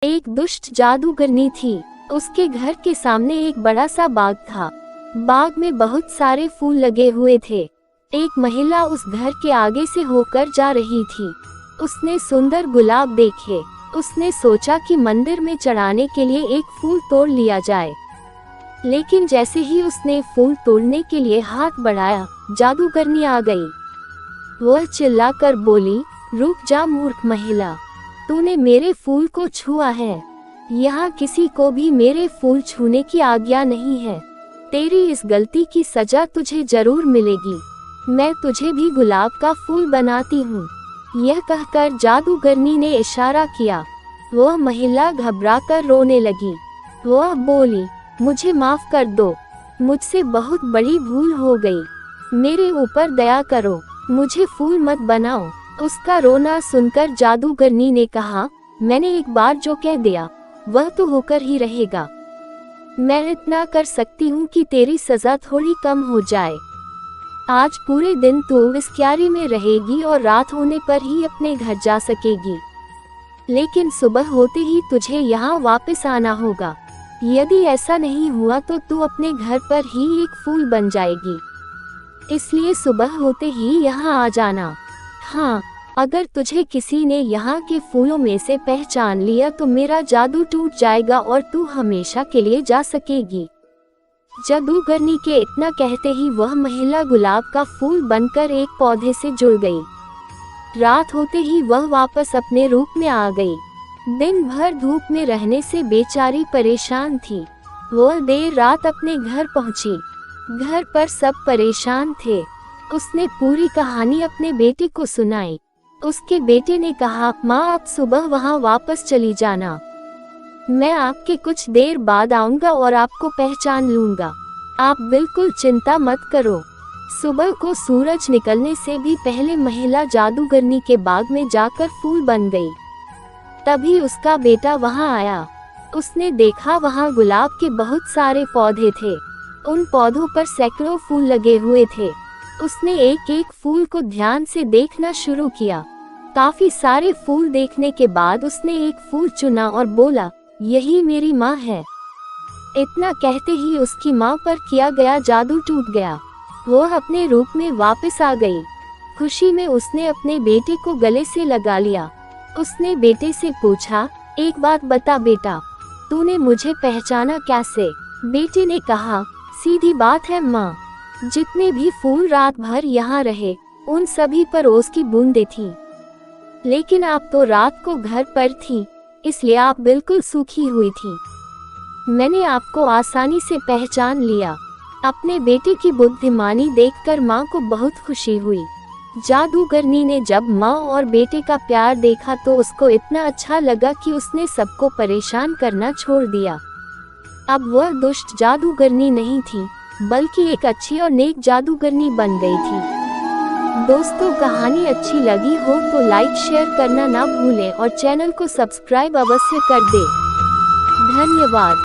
एक दुष्ट जादूगरनी थी। उसके घर के सामने एक बड़ा सा बाग था। बाग में बहुत सारे फूल लगे हुए थे। एक महिला उस घर के आगे से होकर जा रही थी। उसने सुंदर गुलाब देखे। उसने सोचा कि मंदिर में चढ़ाने के लिए एक फूल तोड़ लिया जाए। लेकिन जैसे ही उसने फूल तोड़ने के लिए हाथ बढ़ाया, जादूगरनी आ गई। वह चिल्लाकर बोली, रुक जा मूर्ख महिला, तूने मेरे फूल को छुआ है। यहाँ किसी को भी मेरे फूल छूने की आज्ञा नहीं है। तेरी इस गलती की सजा तुझे जरूर मिलेगी। मैं तुझे भी गुलाब का फूल बनाती हूँ। यह कहकर जादूगरनी ने इशारा किया। वह महिला घबराकर रोने लगी। वह बोली, मुझे माफ कर दो, मुझसे बहुत बड़ी भूल हो गई। मेरे ऊपर दया करो, मुझे फूल मत बनाओ। उसका रोना सुनकर जादूगरनी ने कहा, मैंने एक बार जो कह दिया वह तो होकर ही रहेगा। मैं इतना कर सकती हूँ कि तेरी सजा थोड़ी कम हो जाए। आज पूरे दिन तू इस क्यारी में रहेगी और रात होने पर ही अपने घर जा सकेगी। लेकिन सुबह होते ही तुझे यहाँ वापस आना होगा। यदि ऐसा नहीं हुआ तो तू अपने घर पर ही एक फूल बन जाएगी। इसलिए सुबह होते ही यहाँ आ जाना। हाँ, अगर तुझे किसी ने यहाँ के फूलों में से पहचान लिया तो मेरा जादू टूट जाएगा और तू हमेशा के लिए जा सकेगी। जादूगरनी के इतना कहते ही वह महिला गुलाब का फूल बनकर एक पौधे से जुड़ गई। रात होते ही वह वापस अपने रूप में आ गई। दिन भर धूप में रहने से बेचारी परेशान थी। वह देर रात अपने घर पहुंची। घर पर सब परेशान थे। उसने पूरी कहानी अपने बेटे को सुनाई। उसके बेटे ने कहा, माँ अब सुबह वहाँ वापस चली जाना। मैं आपके कुछ देर बाद आऊँगा और आपको पहचान लूँगा। आप बिल्कुल चिंता मत करो। सुबह को सूरज निकलने से भी पहले महिला जादूगरनी के बाग में जाकर फूल बन गई। तभी उसका बेटा वहाँ आया। उसने देखा वहाँ गुलाब के बहुत सारे पौधे थे। उन पौधों पर सैकड़ों फूल लगे हुए थे। उसने एक एक फूल को ध्यान से देखना शुरू किया। काफी सारे फूल देखने के बाद उसने एक फूल चुना और बोला, यही मेरी माँ है। इतना कहते ही उसकी माँ पर किया गया जादू टूट गया। वह अपने रूप में वापस आ गई। खुशी में उसने अपने बेटे को गले से लगा लिया। उसने बेटे से पूछा, एक बात बता बेटा, तूने मुझे पहचाना कैसे? बेटे ने कहा, सीधी बात है माँ, जितने भी फूल रात भर यहाँ रहे उन सभी पर ओस की बूंदें थीं। लेकिन आप तो रात को घर पर थी, इसलिए आप बिल्कुल सूखी हुई थी। मैंने आपको आसानी से पहचान लिया। अपने बेटे की बुद्धिमानी देखकर माँ को बहुत खुशी हुई। जादूगरनी ने जब माँ और बेटे का प्यार देखा तो उसको इतना अच्छा लगा कि उसने सबको परेशान करना छोड़ दिया। अब वह दुष्ट जादूगरनी नहीं थी, बल्कि एक अच्छी और नेक जादूगरनी बन गई थी। दोस्तों, कहानी अच्छी लगी हो तो लाइक शेयर करना ना भूलें और चैनल को सब्सक्राइब अवश्य कर दें। धन्यवाद।